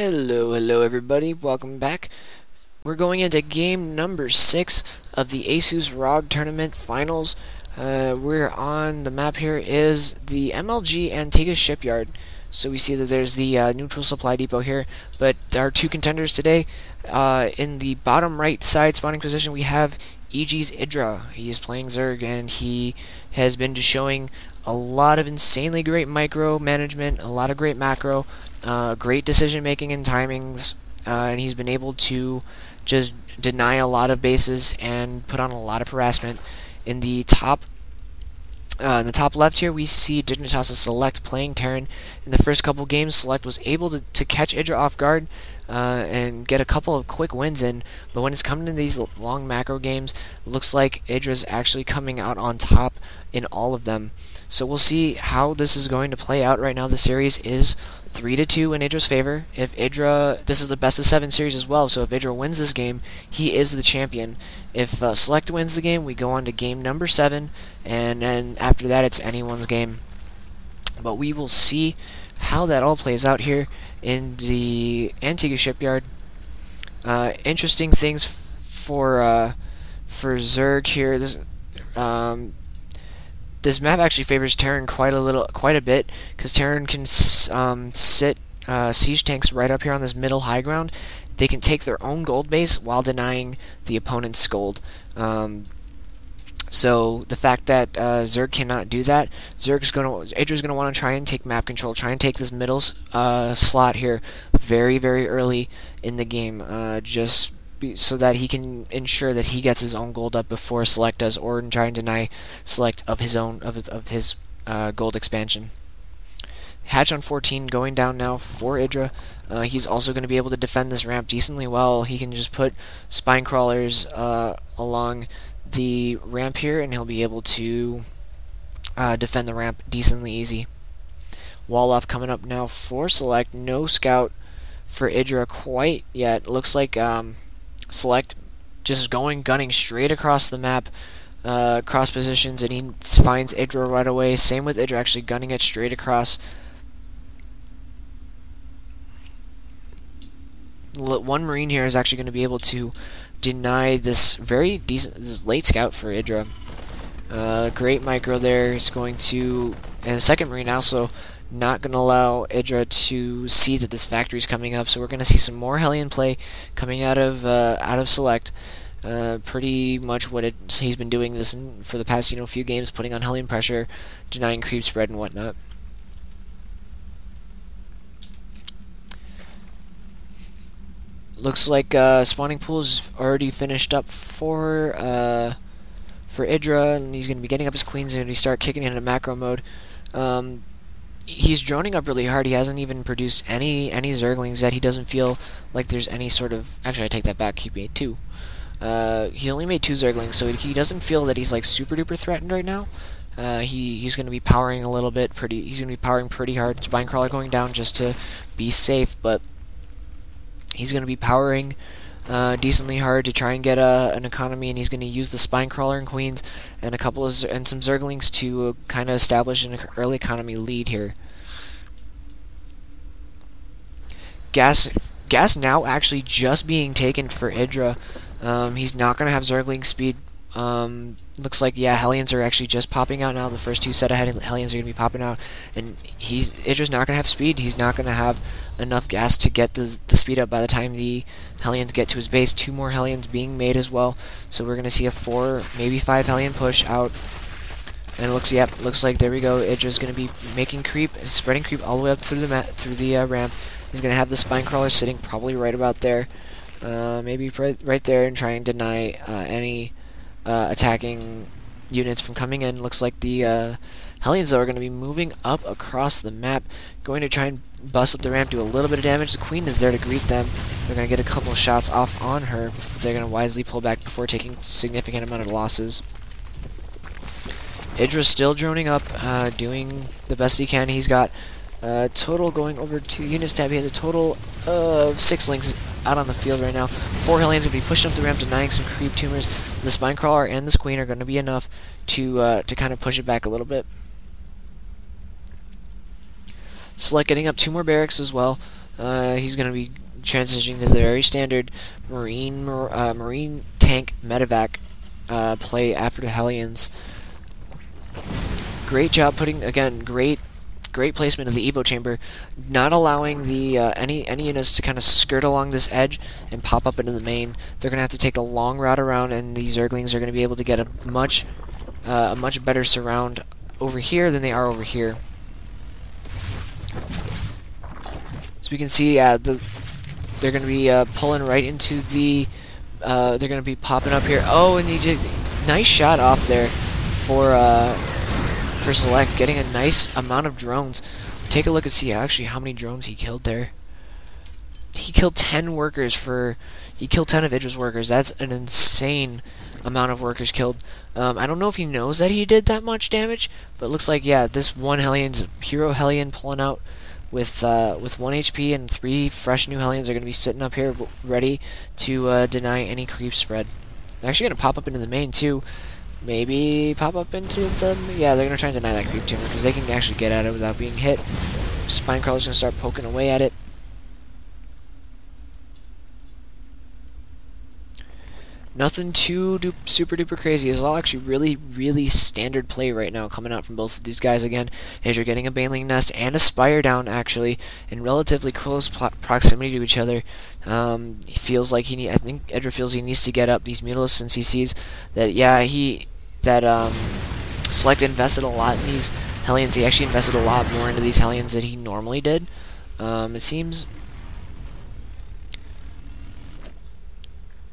Hello everybody, welcome back. We're going into game number 6 of the ASUS Rog Tournament Finals. We're on the map here is the MLG Antigua Shipyard. So we see that there's the neutral supply depot here, but our two contenders today, in the bottom right side spawning position we have EG's Idra. He is playing Zerg and he has been just showing a lot of insanely great micro management, a lot of great macro, great decision making and timings, and he's been able to just deny a lot of bases and put on a lot of harassment. In the top left here we see Idra and Select playing Terran. In the first couple games, Select was able to catch Idra off guard and get a couple of quick wins in, but when it's coming to these long macro games, it looks like Idra's actually coming out on top in all of them. So we'll see how this is going to play out. Right now the series is 3-2 in Idra's favor. If Idra, this is the best of 7 series as well, so if Idra wins this game, he is the champion. If Select wins the game, we go on to game number 7, and then after that it's anyone's game. But we will see how that all plays out here in the Antigua Shipyard. Interesting things for Zerg here. This map actually favors Terran quite a bit, because Terran can sit siege tanks right up here on this middle high ground. They can take their own gold base while denying the opponent's gold. So the fact that Zerg cannot do that, Idra's gonna want to try and take map control, try and take this middle slot here very early in the game, so that he can ensure that he gets his own gold up before Select does, or try and deny Select of his gold expansion. Hatch on 14 going down now for Idra. He's also going to be able to defend this ramp decently well. He can just put spine crawlers along the ramp here, and he'll be able to defend the ramp decently easy. Wall off coming up now for Select. No scout for Idra quite yet. Looks like Select just gunning straight across the map, cross positions, and he finds Idra right away. Same with Idra, actually gunning it straight across. One Marine here is actually going to be able to deny this this late scout for Idra. Great micro there. It's going to, and a second Marine also not going to allow Idra to see that this factory is coming up. So we're going to see some more Hellion play coming out of Select. Pretty much what he's been doing this for the past few games, putting on Hellion pressure, denying creep spread and whatnot. Looks like spawning pool is already finished up for Idra, and he's going to be getting up his queens and he start kicking into macro mode. He's droning up really hard. He hasn't even produced any Zerglings yet. He doesn't feel like there's any sort of... Actually, I take that back. He made 2. He only made 2 Zerglings, so he doesn't feel that he's like super duper threatened right now. He's going to be powering a little bit. He's going to be powering pretty hard. Spine crawler going down just to be safe, but he's going to be powering decently hard to try and get an economy, and he's going to use the spine crawler and queens and some Zerglings to kind of establish an early economy lead here. Gas now actually just being taken for Idra. He's not going to have Zergling speed. Looks like, yeah, Hellions are actually just popping out now. The first 2 set of Hellions are going to be popping out, and Idra's not going to have speed. He's not going to have enough gas to get the speed up by the time the Hellions get to his base. 2 more Hellions being made as well, so we're going to see a 4, maybe 5 Hellion push out. And it looks like, there we go, Idra's going to be making creep, spreading creep all the way up through the ramp. He's going to have the spine crawler sitting probably right about there, maybe right there, and try and deny any attacking units from coming in. Looks like the Hellions though are going to be moving up across the map, going to try and bust up the ramp, do a little bit of damage. The Queen is there to greet them. They're going to get a couple shots off on her. They're going to wisely pull back before taking significant amount of losses. Idra's still droning up, doing the best he can. He's got total, going over to units tab, he has a total of 6 links out on the field right now. 4 Hellions going to be pushing up the ramp, denying some creep tumors. The spine crawler and this queen are going to be enough to kind of push it back a little bit. Select getting up 2 more barracks as well. He's going to be transitioning to the very standard marine tank medevac play after the Hellions. Great job putting, again, great placement of the Evo chamber, not allowing the any units to kind of skirt along this edge and pop up into the main. They're going to have to take a long route around, and these Zerglings are going to be able to get a much better surround over here than they are over here. So we can see they're going to be pulling right into the... they're going to be popping up here. Oh, and he did nice shot off there for Select, getting a nice amount of drones. Take a look and see actually how many drones he killed there. He killed 10 workers for... He killed 10 of Idra's workers. That's an insane amount of workers killed. I don't know if he knows that he did that much damage, but it looks like, yeah, this one Hellion's Hero Hellion pulling out with 1 HP, and 3 fresh new Hellions are going to be sitting up here ready to deny any creep spread. They're actually going to pop up into the main too. Maybe pop up into them. Yeah, they're going to try and deny that creep tumor because they can actually get at it without being hit. Spinecrawler's going to start poking away at it. Nothing too super duper crazy. It's all actually really standard play right now coming out from both of these guys. Again, Idra getting a Baneling Nest and a Spire down actually in relatively close proximity to each other. He feels like I think Idra feels he needs to get up these Mutalisks since he sees that Select invested a lot in these Hellions. He actually invested a lot more into these Hellions than he normally did. It seems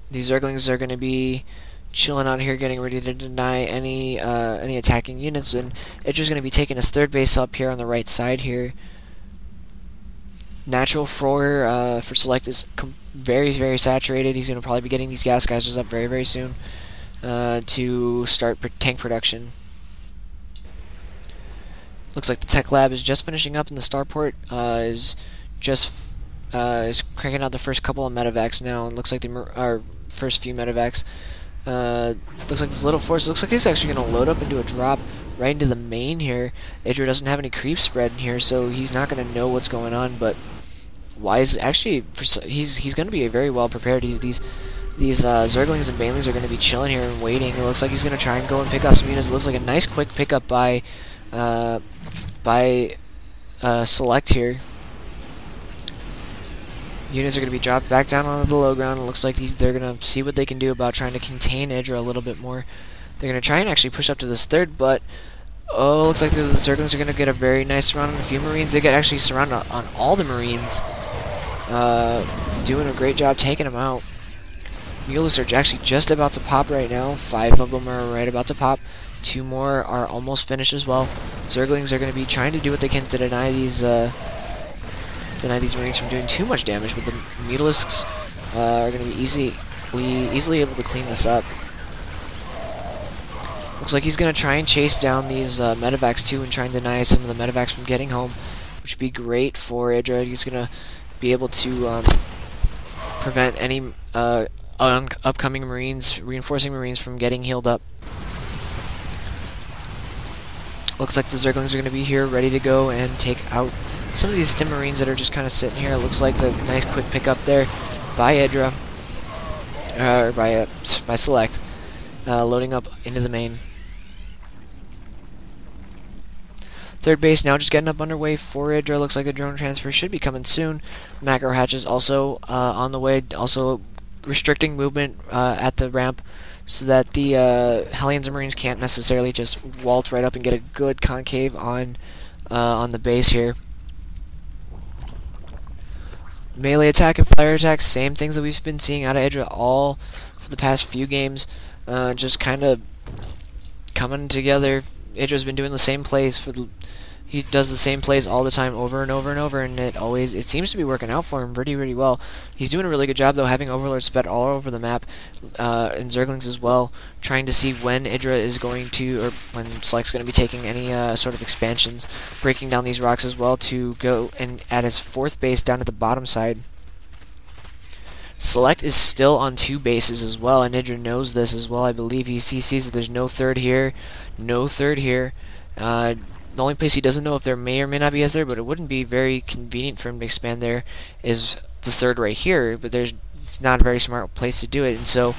these Zerglings are going to be chilling out here, getting ready to deny any attacking units, and Idra's going to be taking his third base up here on the right side here. Natural for Select is very saturated. He's going to probably be getting these gas geysers up very soon to start tank production. Looks like the tech lab is just finishing up, and the starport is cranking out the first couple of medevacs now, and looks like our first few medevacs. Looks like this little force. Looks like he's actually going to load up into a drop right into the main here. Idra doesn't have any creep spread in here, so he's not going to know what's going on. But Wise actually, he's going to be very well prepared. These Zerglings and Banelings are going to be chilling here and waiting. It looks like he's going to try and go and pick up some units. It looks like a nice quick pickup by Select here. Units are going to be dropped back down onto the low ground. It looks like they're going to see what they can do about trying to contain Idra a little bit more. They're going to try and actually push up to this third, but oh, looks like the Zerglings are going to get a very nice surround on a few Marines. They get actually surrounded on all the Marines. Doing a great job taking them out. Mutalisks are actually just about to pop right now. 5 of them are right about to pop. 2 more are almost finished as well. Zerglings are going to be trying to do what they can to deny these Marines from doing too much damage, but the Mutalisks are going to be easily able to clean this up. Looks like he's going to try and chase down these medevacs too and try and deny some of the medevacs from getting home, which would be great for Idra. He's going to be able to prevent any upcoming reinforcing Marines from getting healed up. Looks like the Zerglings are going to be here ready to go and take out some of these Stim Marines that are just kind of sitting here. It looks like the nice quick pickup there by Idra, or by Select, loading up into the main. Third base now just getting up underway for Idra. Looks like a drone transfer should be coming soon. Macro hatch is also on the way, also restricting movement at the ramp so that the Hellions and Marines can't necessarily just waltz right up and get a good concave on the base here. Melee attack and fire attack, same things that we've been seeing out of Idra all for the past few games, just kind of coming together. Idra's been doing the same plays he does the same plays all the time, over and over and over, and it seems to be working out for him pretty well. He's doing a really good job though, having Overlord spread all over the map, and Zerglings as well, trying to see when Idra is going to, or when Select's going to be taking any sort of expansions, breaking down these rocks as well to go and add his 4th base down at the bottom side. Select is still on 2 bases as well, and Idra knows this as well. I believe he sees that there's no third here, no third here. The only place he doesn't know if there may or may not be a third, but it wouldn't be very convenient for him to expand there, is the third right here, but it's not a very smart place to do it, and so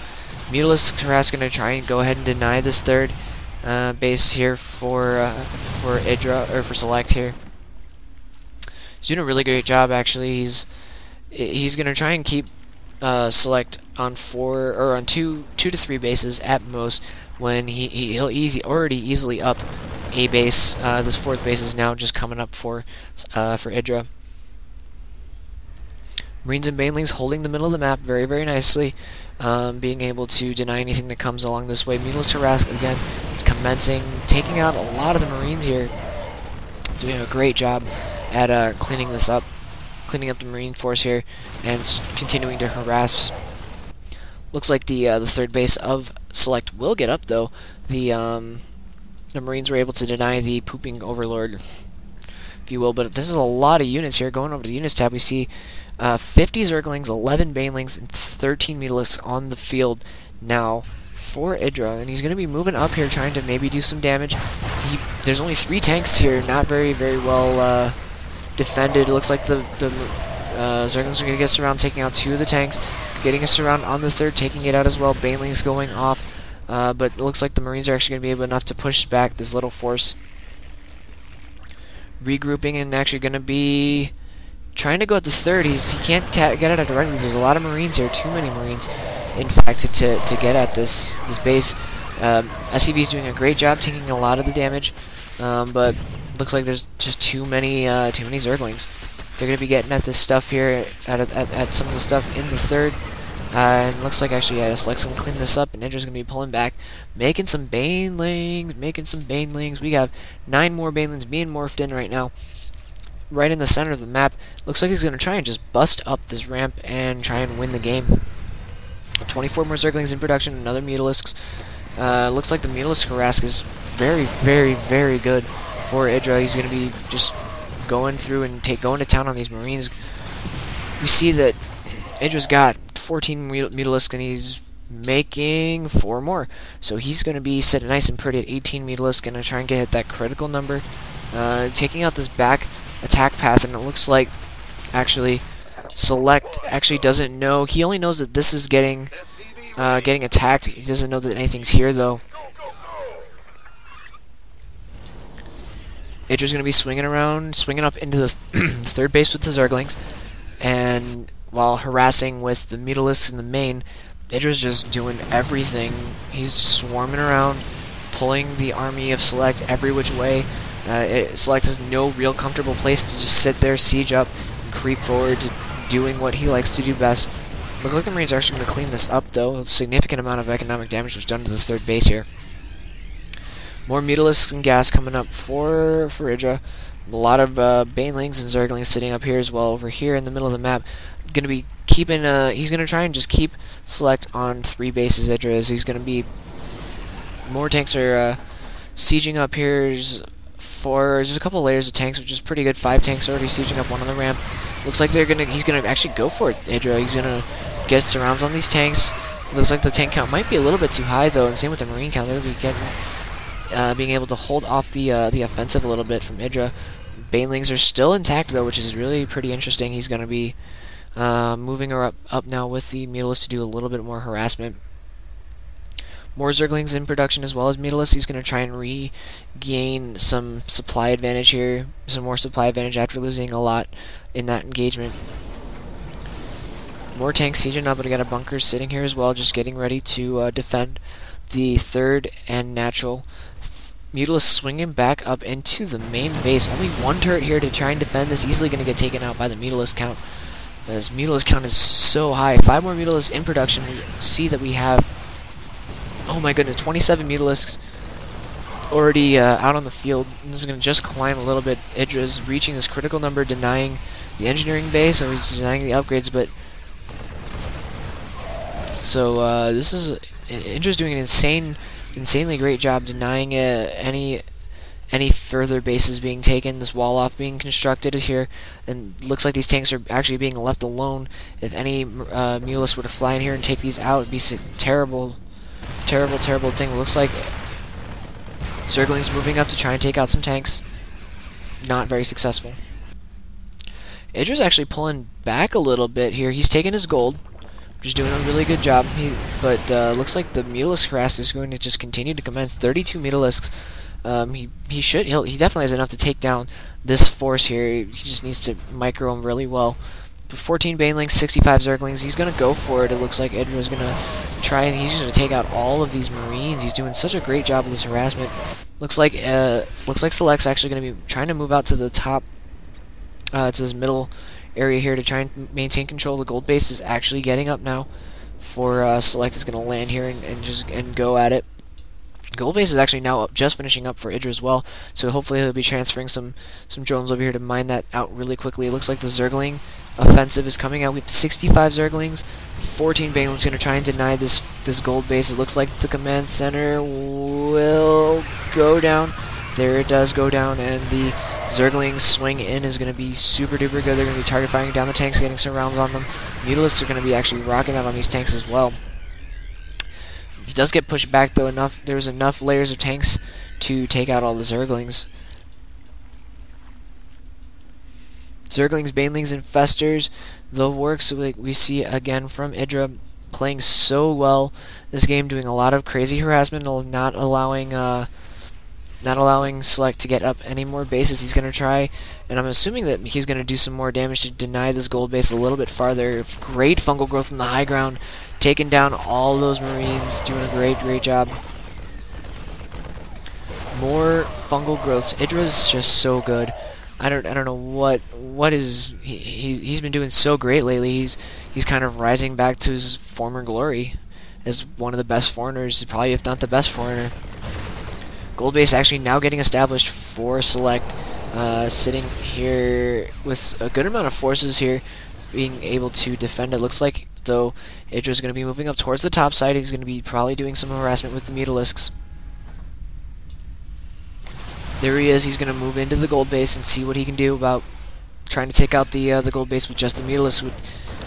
Mutalisk Harass going to try and go ahead and deny this third base here for Idra, or for Select here. He's doing a really great job, actually. He's going to try and keep Select on two to three bases at most, when he'll already easily up a base. This fourth base is now just coming up for Idra. Marines and Banelings holding the middle of the map very, very nicely, being able to deny anything that comes along this way. Mutalisk Harass again commencing, taking out a lot of the Marines here, doing a great job at cleaning up the Marine force here, and continuing to harass. Looks like the third base of Select will get up, though. The Marines were able to deny the pooping Overlord, if you will, but this is a lot of units here. Going over to the units tab, we see 50 Zerglings, 11 Banelings, and 13 Mutalisks on the field now for Idra, and he's going to be moving up here, trying to maybe do some damage. There's only 3 tanks here, not very, very well defended. It looks like the Zerglings are going to get surround, taking out 2 of the tanks, getting a surround on the third, taking it out as well. Banelings going off, but it looks like the Marines are actually going to be able enough to push back this little force. Regrouping and actually going to be trying to go at the 30s. He can't get at it directly. There's a lot of Marines here, too many Marines, in fact, to get at this base. SCV is doing a great job taking a lot of the damage, but looks like there's just too many Zerglings. They're going to be getting at this stuff here, at some of the stuff in the third. And looks like actually, yeah, Select's going to clean this up, and Idra's going to be pulling back, making some Banelings. We have 9 more Banelings being morphed in right now, right in the center of the map. Looks like he's going to try and just bust up this ramp and try and win the game. 24 more Zerglings in production, another Mutalisks. Looks like the Mutalisk Harass is very, very, very good for Idra. He's going to be just going through and going to town on these Marines. We see that Idra's got 14 Mutalisks, and he's making 4 more. So he's going to be sitting nice and pretty at 18 Mutalisks, going to try and get that critical number, taking out this back attack path, and it looks like actually Select actually doesn't know. He only knows that this is getting attacked. He doesn't know that anything's here, though. Idra's going to be swinging up into the third base with the Zerglings, and while harassing with the Mutalisks in the main, Idra's just doing everything. He's swarming around, pulling the army of Select every which way. Select has no real comfortable place to just sit there, siege up, and creep forward to doing what he likes to do best. Looks like the Marines are actually going to clean this up, though. A significant amount of economic damage was done to the third base here. More Mutalisks and gas coming up for Idra. A lot of Banelings and Zerglings sitting up here as well, over here in the middle of the map. Going to be keeping. He's going to try and just keep Select on 3 bases. Idra, as he's going to be. More tanks are sieging up here. There's a couple layers of tanks, which is pretty good. 5 tanks already sieging up, 1 on the ramp. Looks like he's gonna actually go for it, Idra. He's gonna get surrounds on these tanks. Looks like the tank count might be a little bit too high, though, and same with the Marine count. They'll be being able to hold off the offensive a little bit from Idra. Banelings are still intact, though, which is really pretty interesting. He's gonna be moving her up now with the Mutalisks to do a little bit more harassment. More Zerglings in production as well as Mutalisks. He's going to try and regain some supply advantage here. Some more supply advantage after losing a lot in that engagement. More tanks sieging up, but I got a bunker sitting here as well, just getting ready to defend the third and natural. Mutalisk swinging back up into the main base. Only 1 turret here to try and defend this. Easily going to get taken out by the Mutalisk count. This Mutalisk count is so high. 5 more Mutalisks in production. We see that we have, oh my goodness, 27 Mutalisks already out on the field. And this is going to just climb a little bit. Idra's reaching this critical number, denying the engineering base, so he's denying the upgrades, but so this is Idra's doing an insanely great job denying any further bases being taken. This wall off being constructed here, and looks like these tanks are actually being left alone. If any Mutalisks were to fly in here and take these out, it'd be terrible thing. Looks like Zerglings moving up to try and take out some tanks. not very successful. Idra's actually pulling back a little bit here. He's taking his gold, just doing a really good job. But looks like the Mutalisk harass is going to just continue to commence. 32 Mutalisks. He definitely has enough to take down this force here. He just needs to micro him really well. 14 Banelings, 65 Zerglings. He's gonna go for it. It looks like Idra's gonna try, and he's gonna take out all of these Marines. He's doing such a great job of this harassment. Looks like Select's actually gonna be trying to move out to the top, to this middle area here to try and maintain control. The gold base is actually getting up now. For Select is gonna land here and go at it. Gold base is actually now just finishing up for Idra as well, so hopefully he'll be transferring some drones over here to mine that out really quickly. It looks like the Zergling offensive is coming out. We have 65 Zerglings, 14 Banelings going to try and deny this gold base. It looks like the command center will go down. There it does go down, and the Zerglings swing in is going to be super duper good. They're going to be target firing down the tanks, getting some rounds on them. Mutalisks are going to be actually rocking out on these tanks as well. He does get pushed back though. There's enough layers of tanks to take out all the Zerglings. Zerglings, Banelings, and Festers, the works we see again from Idra, playing so well this game, doing a lot of crazy harassment, not allowing Select to get up any more bases. He's going to try, and I'm assuming that he's going to do some more damage to deny this gold base a little bit farther. Great fungal growth from the high ground, taking down all those Marines, doing a great job. More fungal growths. Idra's just so good. I don't know what is he's been doing so great lately. He's kind of rising back to his former glory as one of the best foreigners, probably if not the best foreigner. Gold base actually now getting established for Select, sitting here with a good amount of forces here, being able to defend. It looks like though Idra's going to be moving up towards the top side. He's going to be probably doing some harassment with the Mutalisks. There he is. He's going to move into the gold base and see what he can do about trying to take out the gold base with just the Mutalisks.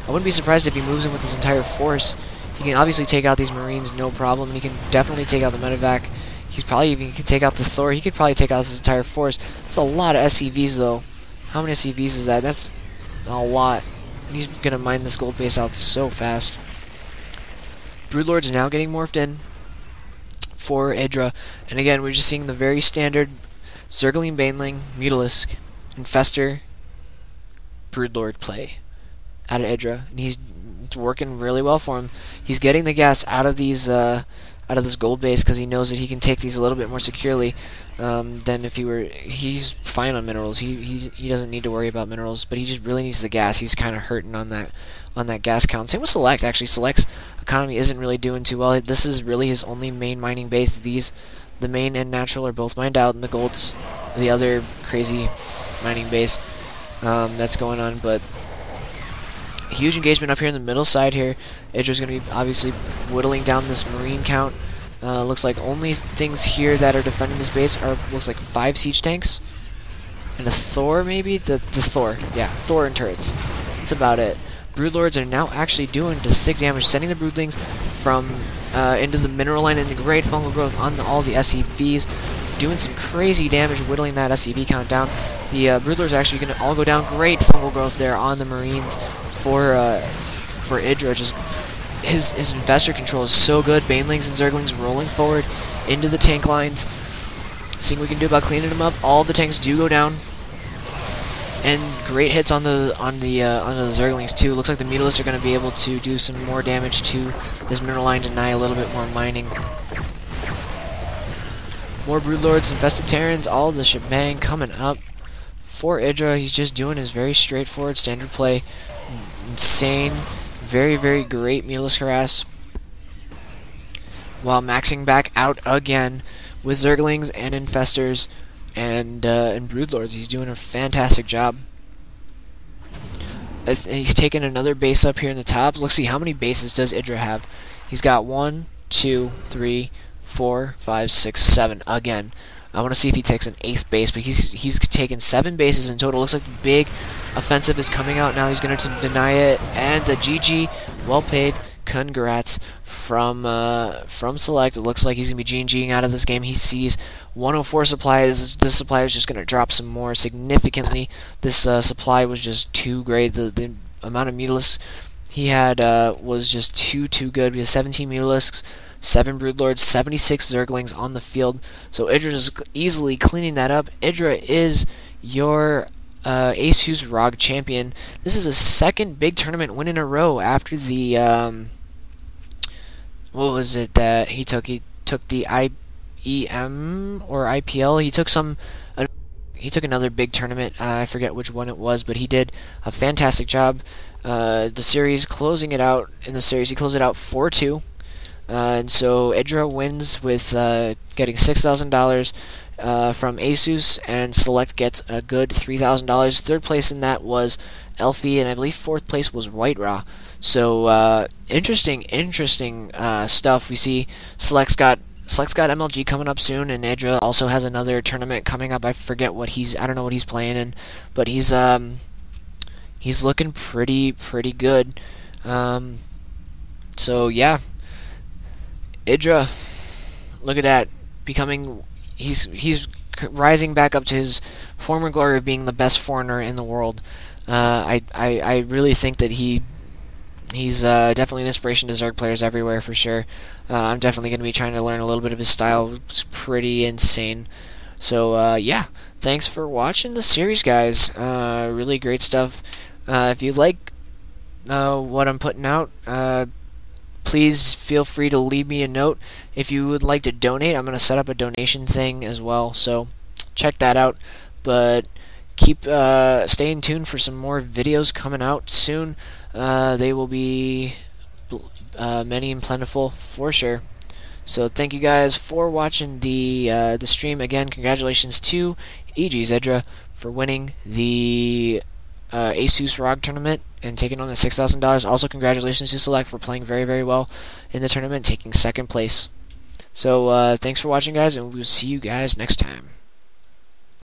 I wouldn't be surprised if he moves in with his entire force. He can obviously take out these Marines, no problem, and he can definitely take out the medevac. He's probably even could take out the Thor. He could probably take out his entire force. That's a lot of SCVs though. How many SCVs is that? That's a lot. And he's going to mine this gold base out so fast. Broodlord is now getting morphed in for Idra. And again, we're just seeing the very standard Zergling, Baneling, Mutalisk, Infester, Broodlord play out of Idra. And he's working really well for him. He's getting the gas out of these out of this gold base because he knows that he can take these a little bit more securely than if he were. He's fine on minerals. He doesn't need to worry about minerals, but he just really needs the gas. He's kind of hurting on that gas count. Same with Select. Actually, Select's economy isn't really doing too well. This is really his only main mining base. The main and natural are both mined out, and the gold's the other crazy mining base that's going on. But huge engagement up here in the middle side here. Idra's going to be obviously whittling down this Marine count. Looks like only things here that are defending this base are, looks like 5 siege tanks and a Thor maybe? The Thor. Yeah, Thor and turrets. That's about it. Broodlords are now actually doing just 6 damage, sending the Broodlings from into the mineral line, and the great fungal growth on all the SCVs, doing some crazy damage, whittling that SCV count down. The Broodlords are actually going to all go down. Great fungal growth there on the Marines for Idra. Just his investor control is so good. Banelings and Zerglings rolling forward into the tank lines. Seeing what we can do about cleaning them up. All the tanks do go down, and great hits on the Zerglings too. Looks like the Mutalisks are going to be able to do some more damage to this mineral line, deny a little bit more mining. More Broodlords, Infested Terrans, all the shebang coming up for Idra. He's just doing his very straightforward standard play. Insane, very great Mutalisk harass, while maxing back out again with Zerglings and Infestors and Broodlords. He's doing a fantastic job. And he's taking another base up here in the top. Let's see, how many bases does Idra have? He's got 1, 2, 3, 4, 5, 6, 7 again. I want to see if he takes an 8th base, but he's taken 7 bases in total. Looks like the big offensive is coming out now. He's going to deny it, and the GG, well paid. congrats from Select. It looks like he's gonna be GGing out of this game. He sees 104 supplies. This supply is just gonna drop some more significantly. This supply was just too great. The amount of mutalisks he had was just too good. We have 17 mutalisks, 7 broodlords, 76 zerglings on the field. So Idra is easily cleaning that up. Idra is your ASUS Rog champion. This is a second big tournament win in a row after the what was it that he took? He took the IEM or IPL. He took another big tournament. I forget which one it was, but he did a fantastic job. The series closing it out in the series, he closed it out 4-2. And so Idra wins with getting $6,000 from ASUS, and Select gets a good $3,000. Third place in that was Elfie, and I believe fourth place was White Raw. So interesting stuff. We see Select's got MLG coming up soon, and Idra also has another tournament coming up. I forget what I don't know what he's playing in, but he's looking pretty good. So yeah, Idra, look at that, he's rising back up to his former glory of being the best foreigner in the world. I really think that he's definitely an inspiration to Zerg players everywhere for sure. I'm definitely going to be trying to learn a little bit of his style. It's pretty insane. So yeah, thanks for watching the series, guys. Really great stuff. If you like what I'm putting out, please feel free to leave me a note. If you would like to donate, I'm going to set up a donation thing as well, so check that out. But keep staying tuned for some more videos coming out soon. They will be many and plentiful for sure. So thank you guys for watching the stream. Again, congratulations to EG's Idra for winning the ASUS Rog Tournament and taking on the $6,000. Also, congratulations to Select for playing very well in the tournament, taking second place. So thanks for watching, guys, and we'll see you guys next time.